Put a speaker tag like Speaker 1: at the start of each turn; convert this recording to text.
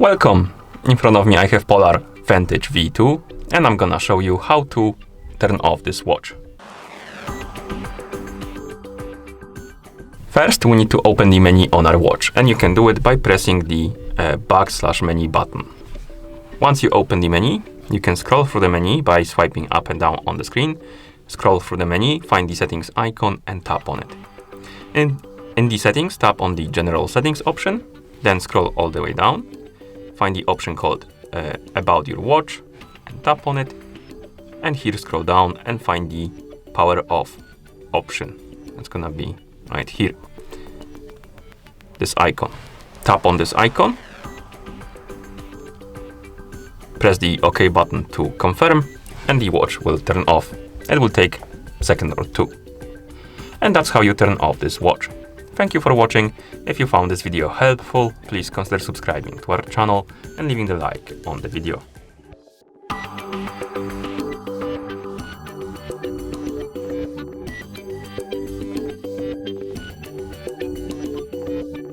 Speaker 1: Welcome! In front of me I have Polar Vantage V2 and I'm gonna show you how to turn off this watch. First we need to open the menu on our watch, and you can do it by pressing the back/menu button. Once you open the menu, you can scroll through the menu by swiping up and down on the screen. Scroll through the menu, find the settings icon and tap on it. In the settings, tap on the general settings option, then scroll all the way down. Find the option called about your watch and tap on it. And here scroll down and find the power off option. It's gonna be right here. This icon. Tap on this icon. Press the OK button to confirm and the watch will turn off. It will take a second or two. And that's how you turn off this watch. Thank you for watching. If you found this video helpful, please consider subscribing to our channel and leaving a like on the video.